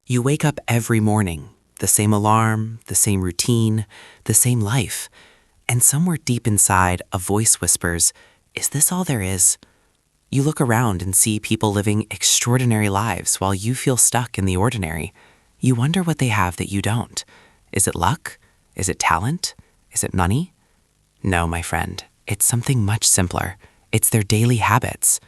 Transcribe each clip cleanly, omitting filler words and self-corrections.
You wake up every morning, the same alarm, the same routine, the same life. And somewhere deep inside, a voice whispers, "Is this all there is?" You look around and see people living extraordinary lives while you feel stuck in the ordinary. You wonder what they have that you don't. Is it luck? Is it talent? Is it money? No, my friend, it's something much simpler. It's their daily habits.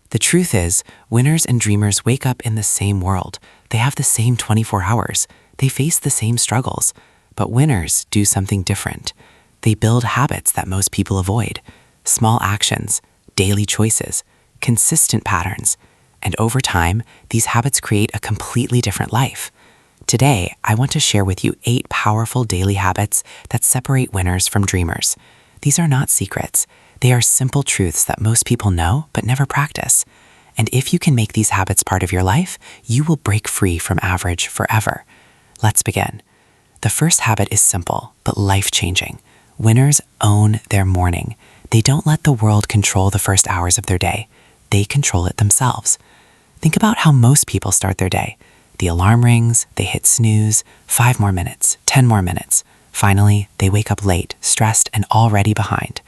The truth is, winners and dreamers wake up in the same world. They have the same 24 hours. They face the same struggles. But winners do something different. They build habits that most people avoid. Small actions, daily choices, consistent patterns. And over time, these habits create a completely different life. Today, I want to share with you 8 powerful daily habits that separate winners from dreamers. These are not secrets. They are simple truths that most people know but never practice. And if you can make these habits part of your life, you will break free from average forever. Let's begin. The first habit is simple, but life-changing. Winners own their morning. They don't let the world control the first hours of their day. They control it themselves. Think about how most people start their day. The alarm rings, they hit snooze, 5 more minutes, 10 more minutes. Finally, they wake up late, stressed, and already behind.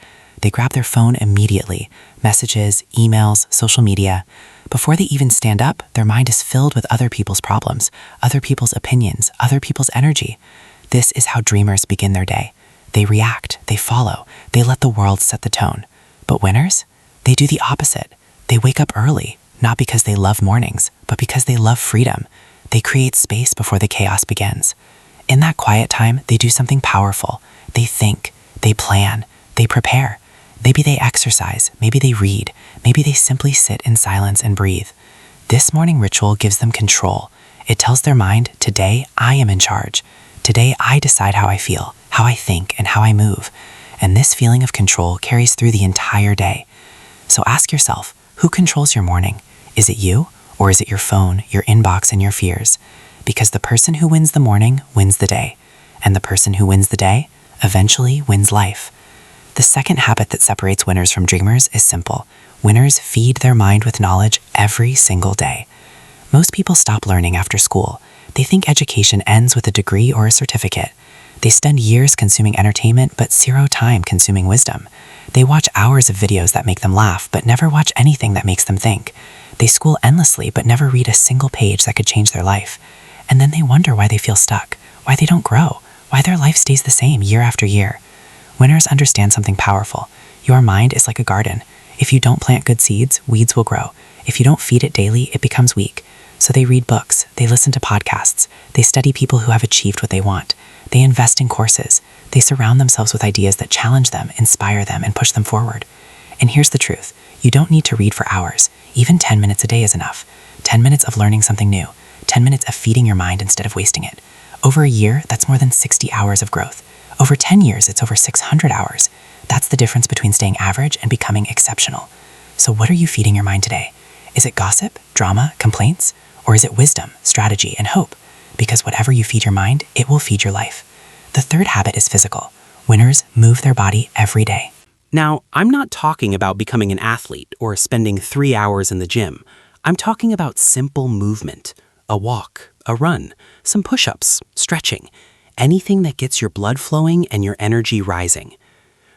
They grab their phone immediately, messages, emails, social media. Before they even stand up, their mind is filled with other people's problems, other people's opinions, other people's energy. This is how dreamers begin their day. They react, they follow, they let the world set the tone. But winners? They do the opposite. They wake up early, not because they love mornings, but because they love freedom. They create space before the chaos begins. In that quiet time, they do something powerful. They think, they plan, they prepare. Maybe they exercise, maybe they read, maybe they simply sit in silence and breathe. This morning ritual gives them control. It tells their mind, today I am in charge. Today I decide how I feel, how I think, and how I move. And this feeling of control carries through the entire day. So ask yourself, who controls your morning? Is it you, or is it your phone, your inbox, and your fears? Because the person who wins the morning wins the day. And the person who wins the day eventually wins life. The second habit that separates winners from dreamers is simple. Winners feed their mind with knowledge every single day. Most people stop learning after school. They think education ends with a degree or a certificate. They spend years consuming entertainment, but 0 time consuming wisdom. They watch hours of videos that make them laugh, but never watch anything that makes them think. They school endlessly, but never read a single page that could change their life. And then they wonder why they feel stuck, why they don't grow, why their life stays the same year after year. Winners understand something powerful. Your mind is like a garden. If you don't plant good seeds, weeds will grow. If you don't feed it daily, it becomes weak. So they read books, they listen to podcasts, they study people who have achieved what they want. They invest in courses. They surround themselves with ideas that challenge them, inspire them, and push them forward. And here's the truth. You don't need to read for hours. Even 10 minutes a day is enough. 10 minutes of learning something new. 10 minutes of feeding your mind instead of wasting it. Over a year, that's more than 60 hours of growth. Over 10 years, it's over 600 hours. That's the difference between staying average and becoming exceptional. So what are you feeding your mind today? Is it gossip, drama, complaints? Or is it wisdom, strategy, and hope? Because whatever you feed your mind, it will feed your life. The third habit is physical. Winners move their body every day. Now, I'm not talking about becoming an athlete or spending 3 hours in the gym. I'm talking about simple movement, a walk, a run, some push-ups, stretching, anything that gets your blood flowing and your energy rising.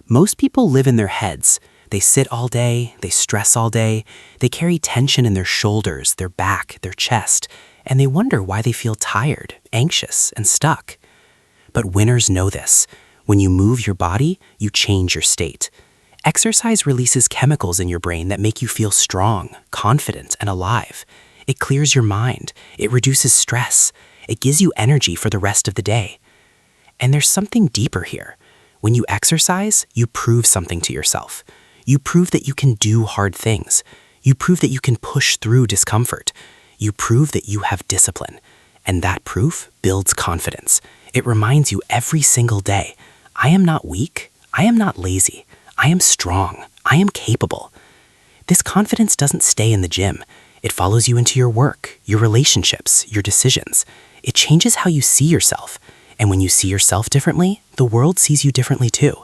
Most people live in their heads. They sit all day, they stress all day, they carry tension in their shoulders, their back, their chest, and they wonder why they feel tired, anxious, and stuck. But winners know this. When you move your body, you change your state. Exercise releases chemicals in your brain that make you feel strong, confident, and alive. It clears your mind. It reduces stress. It gives you energy for the rest of the day. And there's something deeper here. When you exercise, you prove something to yourself. You prove that you can do hard things. You prove that you can push through discomfort. You prove that you have discipline. And that proof builds confidence. It reminds you every single day, I am not weak. I am not lazy. I am strong. I am capable. This confidence doesn't stay in the gym. It follows you into your work, your relationships, your decisions. It changes how you see yourself. And when you see yourself differently, the world sees you differently too.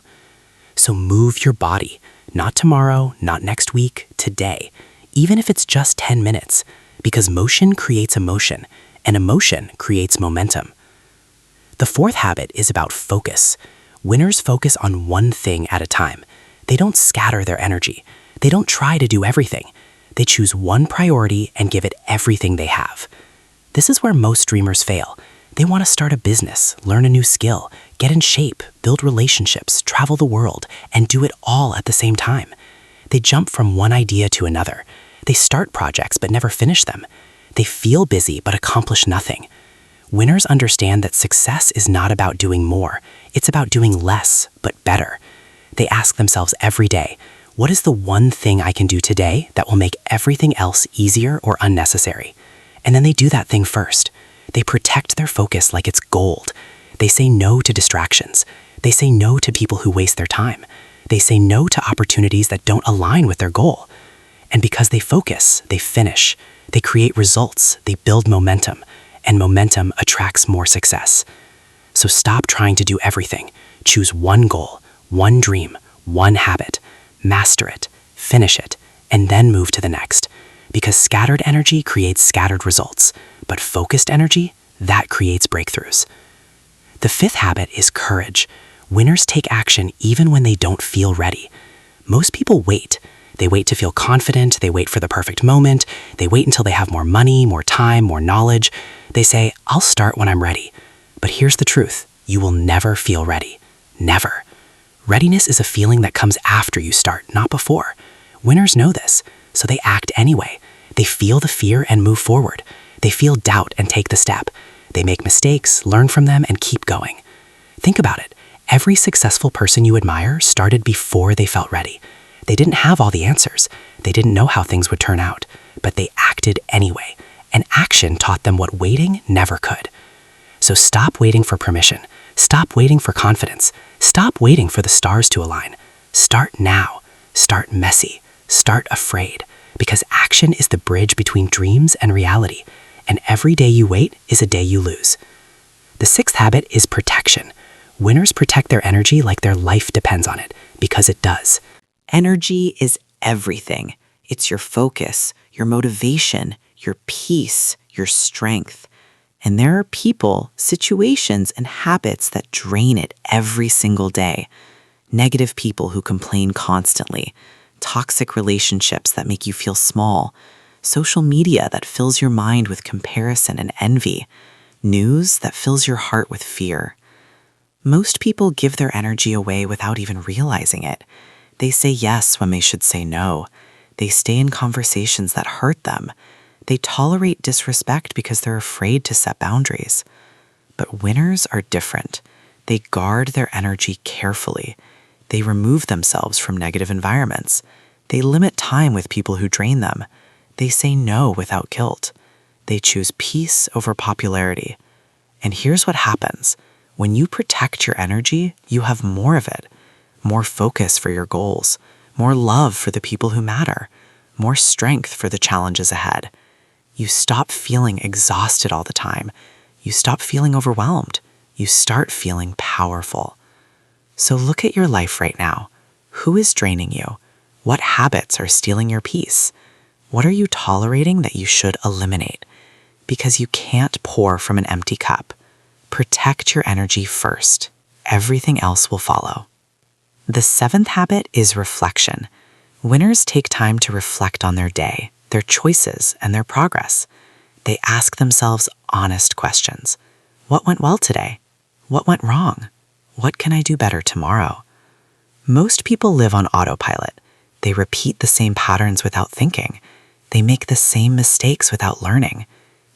So move your body. Not tomorrow, not next week, today. Even if it's just 10 minutes. Because motion creates emotion. and emotion creates momentum. The fourth habit is about focus. Winners focus on one thing at a time. They don't scatter their energy. They don't try to do everything. They choose one priority and give it everything they have. This is where most dreamers fail. They want to start a business, learn a new skill, get in shape, build relationships, travel the world, and do it all at the same time. They jump from one idea to another. They start projects but never finish them. They feel busy but accomplish nothing. Winners understand that success is not about doing more. It's about doing less, but better. They ask themselves every day, what is the one thing I can do today that will make everything else easier or unnecessary? And then they do that thing first. They protect their focus like it's gold. They say no to distractions. They say no to people who waste their time. They say no to opportunities that don't align with their goal. And because they focus, they finish. They create results. They build momentum. And momentum attracts more success. So stop trying to do everything. Choose one goal, one dream, one habit. Master it, finish it, and then move to the next. Because scattered energy creates scattered results, but focused energy, that creates breakthroughs. The fifth habit is courage. Winners take action even when they don't feel ready. Most people wait. They wait to feel confident, they wait for the perfect moment, they wait until they have more money, more time, more knowledge. They say, I'll start when I'm ready. But here's the truth, you will never feel ready. Never. Readiness is a feeling that comes after you start, not before. Winners know this, so they act anyway. They feel the fear and move forward. They feel doubt and take the step. They make mistakes, learn from them, and keep going. Think about it. Every successful person you admire started before they felt ready. They didn't have all the answers. They didn't know how things would turn out, but they acted anyway. And action taught them what waiting never could. So stop waiting for permission. Stop waiting for confidence. Stop waiting for the stars to align. Start now. Start messy. Start afraid. Because action is the bridge between dreams and reality. And every day you wait is a day you lose. The sixth habit is protection. Winners protect their energy like their life depends on it, because it does. Energy is everything. It's your focus, your motivation, your peace, your strength. And there are people, situations, and habits that drain it every single day. Negative people who complain constantly, toxic relationships that make you feel small, social media that fills your mind with comparison and envy, news that fills your heart with fear. Most people give their energy away without even realizing it. They say yes when they should say no. They stay in conversations that hurt them. They tolerate disrespect because they're afraid to set boundaries. But winners are different. They guard their energy carefully. They remove themselves from negative environments. They limit time with people who drain them. They say no without guilt. They choose peace over popularity. And here's what happens. When you protect your energy, you have more of it. More focus for your goals. More love for the people who matter. More strength for the challenges ahead. You stop feeling exhausted all the time. You stop feeling overwhelmed. You start feeling powerful. So look at your life right now. Who is draining you? What habits are stealing your peace? What are you tolerating that you should eliminate? Because you can't pour from an empty cup. Protect your energy first. Everything else will follow. The seventh habit is reflection. Winners take time to reflect on their day, their choices, and their progress. They ask themselves honest questions. What went well today? What went wrong? What can I do better tomorrow? Most people live on autopilot. They repeat the same patterns without thinking. They make the same mistakes without learning.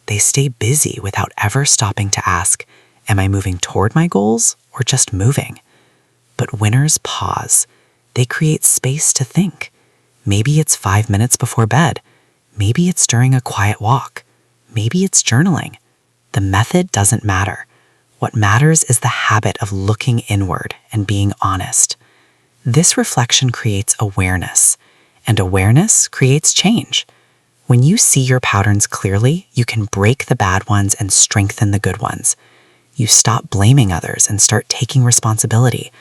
They stay busy without ever stopping to ask, am I moving toward my goals or just moving? But winners pause. They create space to think. Maybe it's 5 minutes before bed. Maybe it's during a quiet walk. Maybe it's journaling. The method doesn't matter. What matters is the habit of looking inward and being honest. This reflection creates awareness, and awareness creates change. When you see your patterns clearly, you can break the bad ones and strengthen the good ones. You stop blaming others and start taking responsibility.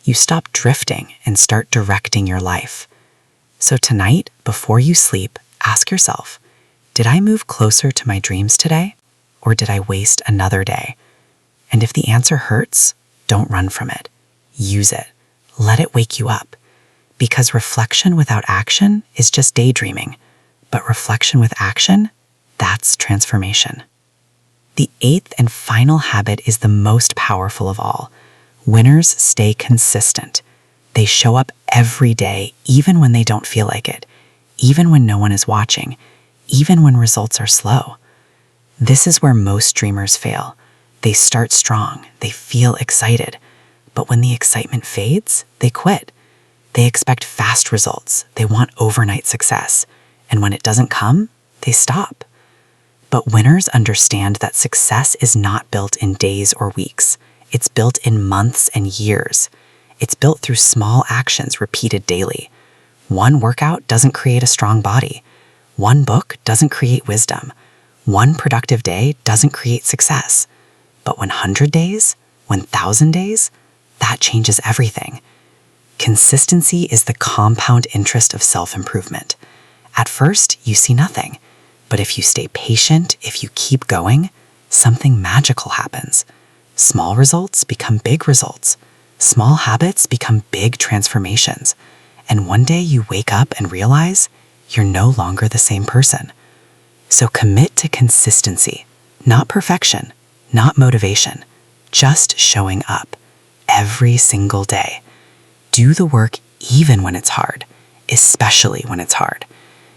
You stop drifting and start directing your life. So tonight, before you sleep, ask yourself, did I move closer to my dreams today? or did I waste another day? And if the answer hurts, don't run from it. Use it. Let it wake you up. Because reflection without action is just daydreaming. But reflection with action, that's transformation. The eighth and final habit is the most powerful of all. Winners stay consistent. They show up every day, even when they don't feel like it, even when no one is watching, even when results are slow. This is where most dreamers fail. They start strong, they feel excited, but when the excitement fades, they quit. They expect fast results, they want overnight success, and when it doesn't come, they stop. But winners understand that success is not built in days or weeks. It's built in months and years. It's built through small actions repeated daily. One workout doesn't create a strong body. One book doesn't create wisdom. One productive day doesn't create success. But 100 days, 1,000 days, that changes everything. Consistency is the compound interest of self-improvement. At first, you see nothing. But if you stay patient, if you keep going, something magical happens. Small results become big results. Small habits become big transformations. And one day you wake up and realize you're no longer the same person. So commit to consistency, not perfection, not motivation, just showing up every single day. Do the work even when it's hard, especially when it's hard.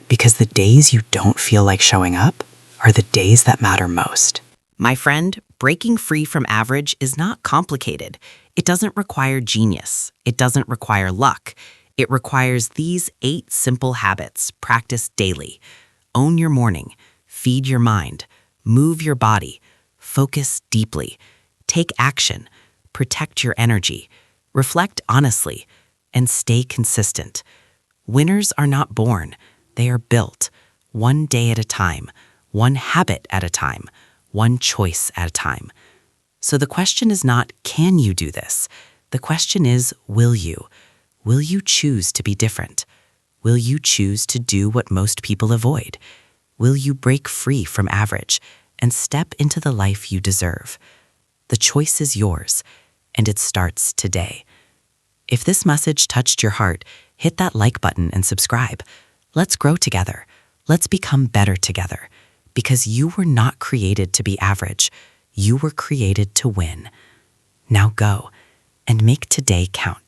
Because the days you don't feel like showing up are the days that matter most. My friend, breaking free from average is not complicated. It doesn't require genius. It doesn't require luck. It requires these 8 simple habits practiced daily. Own your morning. Feed your mind. Move your body. Focus deeply. Take action. Protect your energy. Reflect honestly. And stay consistent. Winners are not born. They are built, one day at a time, one habit at a time, one choice at a time. So the question is not, can you do this? The question is, will you? Will you choose to be different? Will you choose to do what most people avoid? Will you break free from average and step into the life you deserve? The choice is yours, and it starts today. If this message touched your heart, hit that like button and subscribe. Let's grow together. Let's become better together. Because you were not created to be average. You were created to win. Now go and make today count.